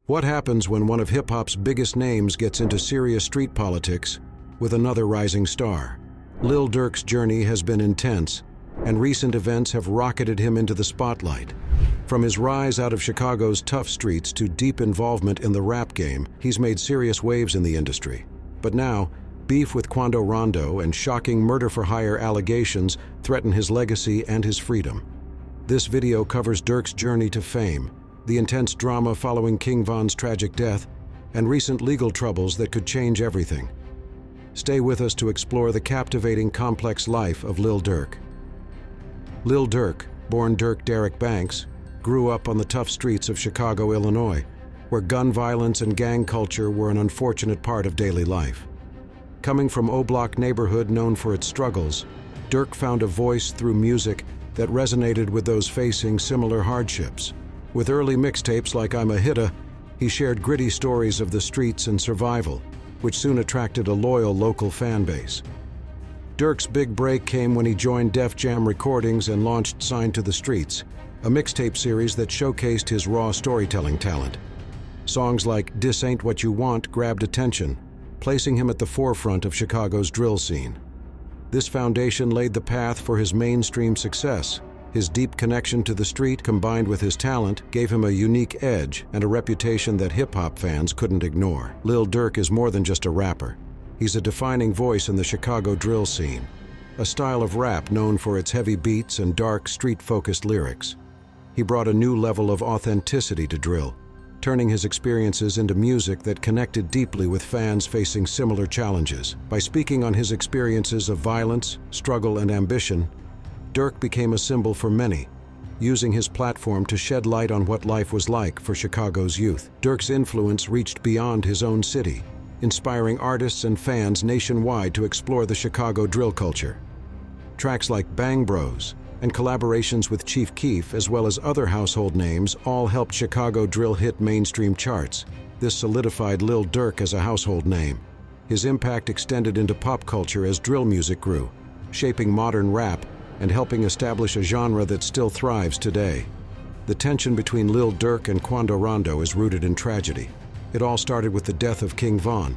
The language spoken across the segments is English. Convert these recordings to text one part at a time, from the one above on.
What happens when one of hip-hop's biggest names gets into serious street politics with another rising star? Lil Durk's journey has been intense, and recent events have rocketed him into the spotlight. From his rise out of Chicago's tough streets to deep involvement in the rap game, he's made serious waves in the industry. But now, beef with Quando Rondo and shocking murder-for-hire allegations threaten his legacy and his freedom. This video covers Durk's journey to fame, the intense drama following King Von's tragic death, and recent legal troubles that could change everything. Stay with us to explore the captivating, complex life of Lil Durk. Lil Durk, born Dirk Derek Banks, grew up on the tough streets of Chicago, Illinois, where gun violence and gang culture were an unfortunate part of daily life. Coming from O-Block neighborhood known for its struggles, Durk found a voice through music that resonated with those facing similar hardships. With early mixtapes like I'm a Hitta, he shared gritty stories of the streets and survival, which soon attracted a loyal local fan base. Durk's big break came when he joined Def Jam Recordings and launched Signed to the Streets, a mixtape series that showcased his raw storytelling talent. Songs like Dis Ain't What You Want grabbed attention, placing him at the forefront of Chicago's drill scene. This foundation laid the path for his mainstream success. His deep connection to the street combined with his talent gave him a unique edge and a reputation that hip-hop fans couldn't ignore. Lil Durk is more than just a rapper. He's a defining voice in the Chicago drill scene, a style of rap known for its heavy beats and dark, street-focused lyrics. He brought a new level of authenticity to drill, turning his experiences into music that connected deeply with fans facing similar challenges. By speaking on his experiences of violence, struggle, and ambition, Durk became a symbol for many, using his platform to shed light on what life was like for Chicago's youth. Durk's influence reached beyond his own city, inspiring artists and fans nationwide to explore the Chicago drill culture. Tracks like Bang Bros and collaborations with Chief Keef, as well as other household names, all helped Chicago drill hit mainstream charts. This solidified Lil Durk as a household name. His impact extended into pop culture as drill music grew, shaping modern rap and helping establish a genre that still thrives today. The tension between Lil Durk and Quando Rondo is rooted in tragedy. It all started with the death of King Von,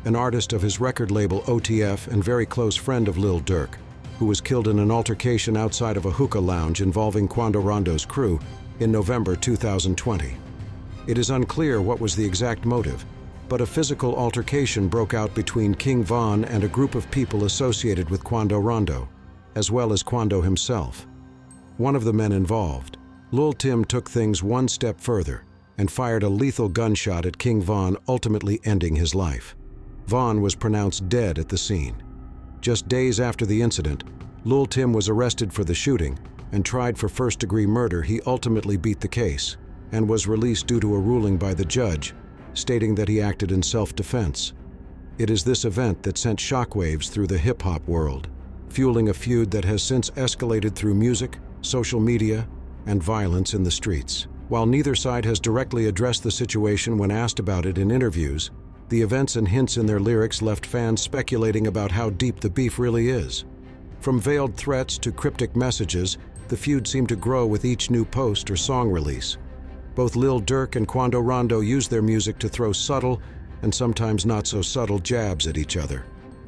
an artist of his record label OTF and very close friend of Lil Durk, who was killed in an altercation outside of a hookah lounge involving Quando Rondo's crew in November 2020. It is unclear what was the exact motive, but a physical altercation broke out between King Von and a group of people associated with Quando Rondo, as well as Quando himself. One of the men involved, Lil Tim, took things one step further and fired a lethal gunshot at King Von, ultimately ending his life. Von was pronounced dead at the scene. Just days after the incident, Lil Tim was arrested for the shooting and tried for first-degree murder. He ultimately beat the case and was released due to a ruling by the judge, stating that he acted in self-defense. It is this event that sent shockwaves through the hip-hop world, fueling a feud that has since escalated through music, social media, and violence in the streets. While neither side has directly addressed the situation when asked about it in interviews, the events and hints in their lyrics left fans speculating about how deep the beef really is. From veiled threats to cryptic messages, the feud seemed to grow with each new post or song release. Both Lil Durk and Quando Rondo use their music to throw subtle and sometimes not so subtle jabs at each other.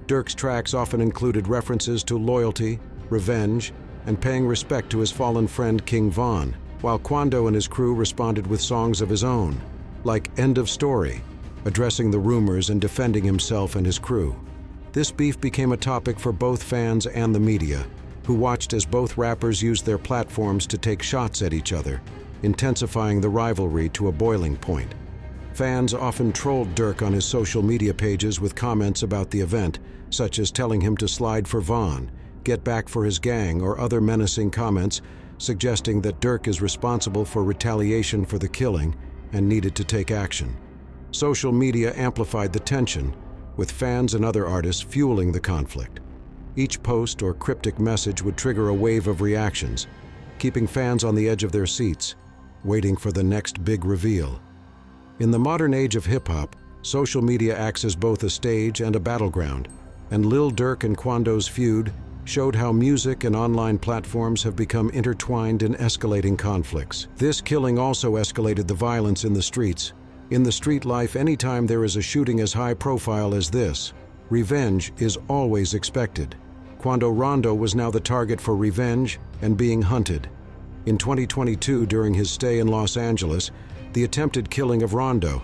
Durk's tracks often included references to loyalty, revenge, and paying respect to his fallen friend King Von, while Quando and his crew responded with songs of his own, like End of Story, addressing the rumors and defending himself and his crew. This beef became a topic for both fans and the media, who watched as both rappers used their platforms to take shots at each other, intensifying the rivalry to a boiling point. Fans often trolled Durk on his social media pages with comments about the event, such as telling him to slide for Von, get back for his gang, or other menacing comments suggesting that Durk is responsible for retaliation for the killing and needed to take action. Social media amplified the tension, with fans and other artists fueling the conflict. Each post or cryptic message would trigger a wave of reactions, keeping fans on the edge of their seats, waiting for the next big reveal. In the modern age of hip-hop, social media acts as both a stage and a battleground, and Lil Durk and Quando's feud showed how music and online platforms have become intertwined in escalating conflicts. This killing also escalated the violence in the streets, In the street life, anytime there is a shooting as high profile as this, revenge is always expected. Quando Rondo was now the target for revenge and being hunted. In 2022, during his stay in Los Angeles, the attempted killing of Rondo,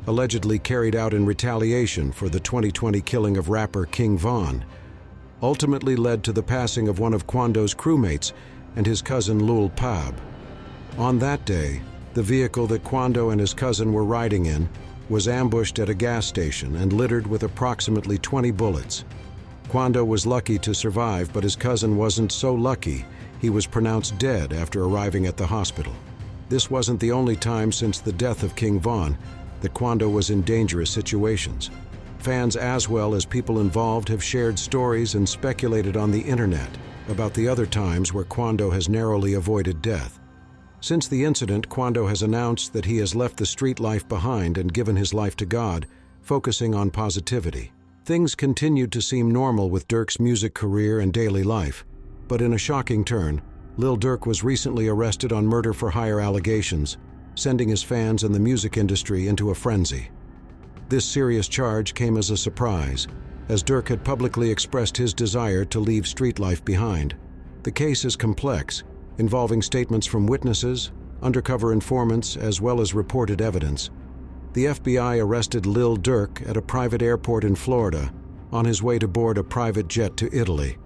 allegedly carried out in retaliation for the 2020 killing of rapper King Von, ultimately led to the passing of one of Quando's crewmates and his cousin Lil Pab. On that day, the vehicle that Quando and his cousin were riding in was ambushed at a gas station and littered with approximately 20 bullets. Quando was lucky to survive, but his cousin wasn't so lucky. He was pronounced dead after arriving at the hospital. This wasn't the only time since the death of King Von that Quando was in dangerous situations. Fans as well as people involved have shared stories and speculated on the internet about the other times where Quando has narrowly avoided death. Since the incident, Quando has announced that he has left the street life behind and given his life to God, focusing on positivity. Things continued to seem normal with Durk's music career and daily life, but in a shocking turn, Lil Durk was recently arrested on murder-for-hire allegations, sending his fans and the music industry into a frenzy. This serious charge came as a surprise, as Durk had publicly expressed his desire to leave street life behind. The case is complex, involving statements from witnesses, undercover informants, as well as reported evidence. The FBI arrested Lil Durk at a private airport in Florida on his way to board a private jet to Italy.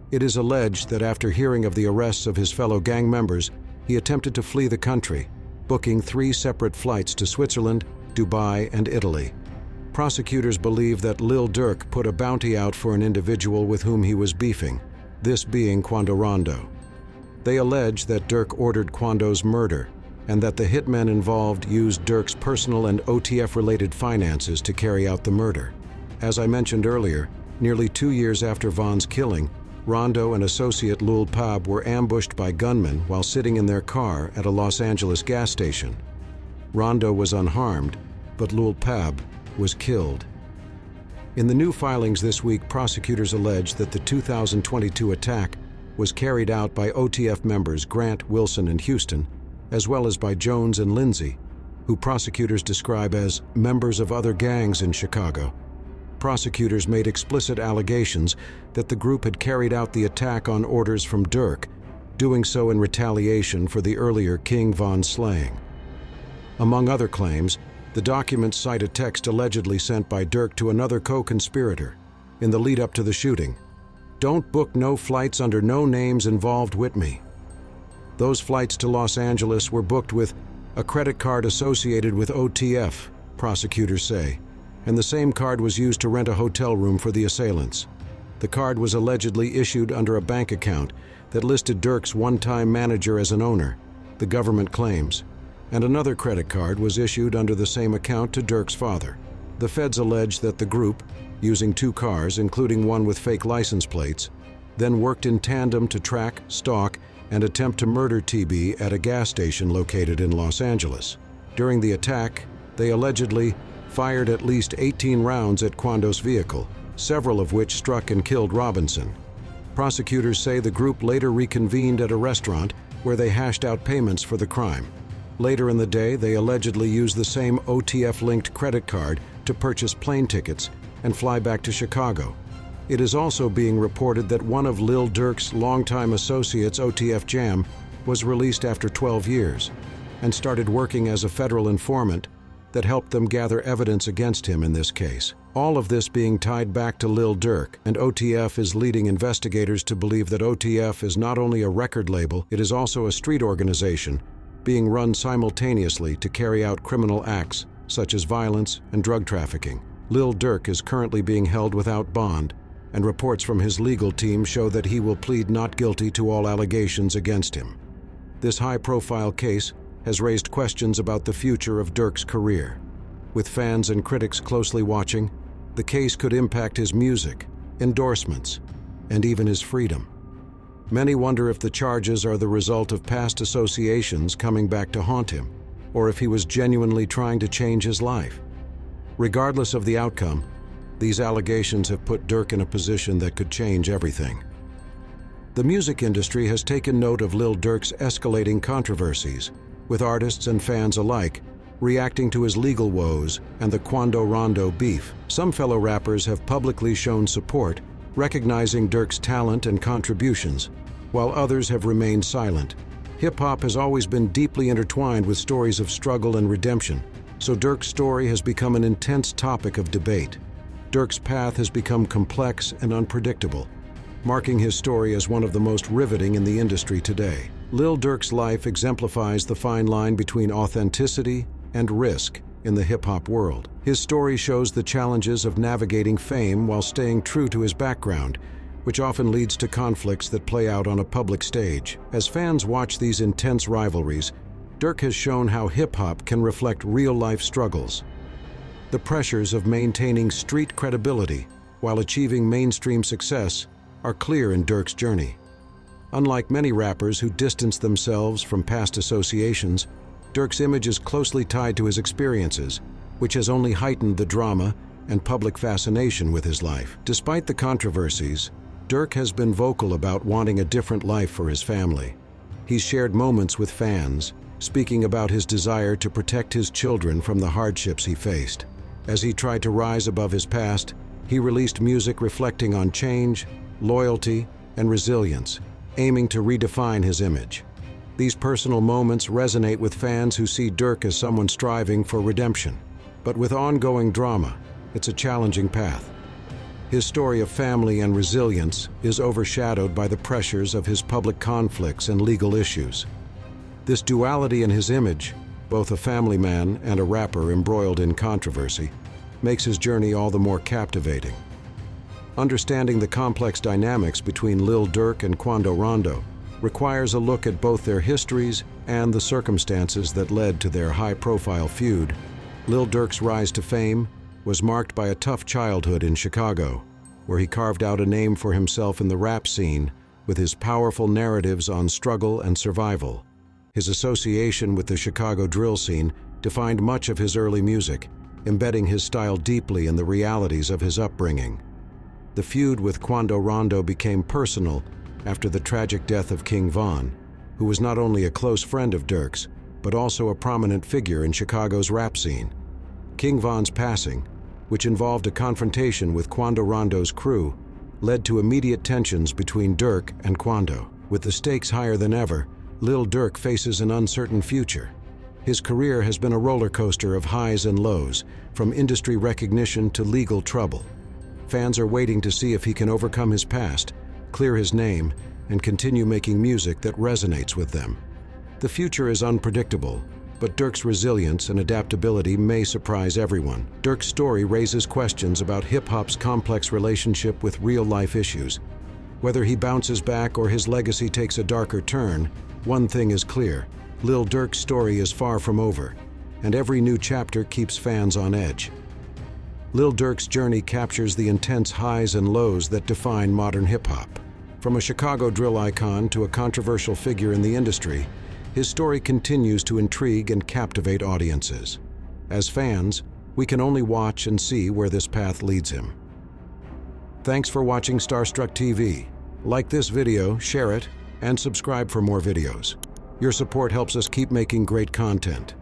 It is alleged that after hearing of the arrests of his fellow gang members, he attempted to flee the country, booking 3 separate flights to Switzerland, Dubai, and Italy. Prosecutors believe that Lil Durk put a bounty out for an individual with whom he was beefing, this being Quando Rondo. They allege that Durk ordered Quando's murder and that the hitmen involved used Durk's personal and OTF-related finances to carry out the murder. As I mentioned earlier, nearly 2 years after Von's killing, Rondo and associate Lil Pab were ambushed by gunmen while sitting in their car at a Los Angeles gas station. Rondo was unharmed, but Lil Pab was killed. In the new filings this week, prosecutors allege that the 2022 attack was carried out by OTF members Grant, Wilson, and Houston, as well as by Jones and Lindsay, who prosecutors describe as members of other gangs in Chicago. Prosecutors made explicit allegations that the group had carried out the attack on orders from Durk, doing so in retaliation for the earlier King Von slaying. Among other claims, the documents cite a text allegedly sent by Durk to another co-conspirator in the lead-up to the shooting. "Don't book no flights under no names involved with me." Those flights to Los Angeles were booked with a credit card associated with OTF, prosecutors say, and the same card was used to rent a hotel room for the assailants. The card was allegedly issued under a bank account that listed Durk's one-time manager as an owner, the government claims, and another credit card was issued under the same account to Durk's father. The feds allege that the group, using 2 cars, including one with fake license plates, then worked in tandem to track, stalk, and attempt to murder TB at a gas station located in Los Angeles. During the attack, they allegedly fired at least 18 rounds at Quando's vehicle, several of which struck and killed Robinson. Prosecutors say the group later reconvened at a restaurant where they hashed out payments for the crime. Later in the day, they allegedly used the same OTF-linked credit card to purchase plane tickets and fly back to Chicago. It is also being reported that one of Lil Durk's longtime associates, OTF Jam, was released after 12 years and started working as a federal informant that helped them gather evidence against him in this case. All of this being tied back to Lil Durk, and OTF is leading investigators to believe that OTF is not only a record label, it is also a street organization being run simultaneously to carry out criminal acts such as violence and drug trafficking. Lil Durk is currently being held without bond, and reports from his legal team show that he will plead not guilty to all allegations against him. This high-profile case has raised questions about the future of Durk's career. With fans and critics closely watching, the case could impact his music, endorsements, and even his freedom. Many wonder if the charges are the result of past associations coming back to haunt him, or if he was genuinely trying to change his life. Regardless of the outcome, these allegations have put Durk in a position that could change everything. The music industry has taken note of Lil Durk's escalating controversies, with artists and fans alike reacting to his legal woes and the Quando Rondo beef. Some fellow rappers have publicly shown support, recognizing Durk's talent and contributions, while others have remained silent. Hip-hop has always been deeply intertwined with stories of struggle and redemption, so Durk's story has become an intense topic of debate. Durk's path has become complex and unpredictable, marking his story as one of the most riveting in the industry today. Lil Durk's life exemplifies the fine line between authenticity and risk in the hip-hop world. His story shows the challenges of navigating fame while staying true to his background, which often leads to conflicts that play out on a public stage. As fans watch these intense rivalries, Durk has shown how hip-hop can reflect real-life struggles. The pressures of maintaining street credibility while achieving mainstream success are clear in Durk's journey. Unlike many rappers who distance themselves from past associations, Durk's image is closely tied to his experiences, which has only heightened the drama and public fascination with his life. Despite the controversies, Durk has been vocal about wanting a different life for his family. He's shared moments with fans, speaking about his desire to protect his children from the hardships he faced. As he tried to rise above his past, he released music reflecting on change, loyalty, and resilience, aiming to redefine his image. These personal moments resonate with fans who see Durk as someone striving for redemption. But with ongoing drama, it's a challenging path. His story of family and resilience is overshadowed by the pressures of his public conflicts and legal issues. This duality in his image, both a family man and a rapper embroiled in controversy, makes his journey all the more captivating. Understanding the complex dynamics between Lil Durk and Quando Rondo requires a look at both their histories and the circumstances that led to their high-profile feud. Lil Durk's rise to fame was marked by a tough childhood in Chicago, where he carved out a name for himself in the rap scene with his powerful narratives on struggle and survival. His association with the Chicago drill scene defined much of his early music, embedding his style deeply in the realities of his upbringing. The feud with Quando Rondo became personal after the tragic death of King Von, who was not only a close friend of Durk's, but also a prominent figure in Chicago's rap scene. King Von's passing, which involved a confrontation with Quando Rondo's crew, led to immediate tensions between Durk and Quando. With the stakes higher than ever, Lil Durk faces an uncertain future. His career has been a roller coaster of highs and lows, from industry recognition to legal trouble. Fans are waiting to see if he can overcome his past, clear his name, and continue making music that resonates with them. The future is unpredictable, but Durk's resilience and adaptability may surprise everyone. Durk's story raises questions about hip-hop's complex relationship with real-life issues. Whether he bounces back or his legacy takes a darker turn, one thing is clear: Lil Durk's story is far from over, and every new chapter keeps fans on edge. Lil Durk's journey captures the intense highs and lows that define modern hip-hop. From a Chicago drill icon to a controversial figure in the industry, his story continues to intrigue and captivate audiences. As fans, we can only watch and see where this path leads him. Thanks for watching Starstruck TV. Like this video, share it, and subscribe for more videos. Your support helps us keep making great content.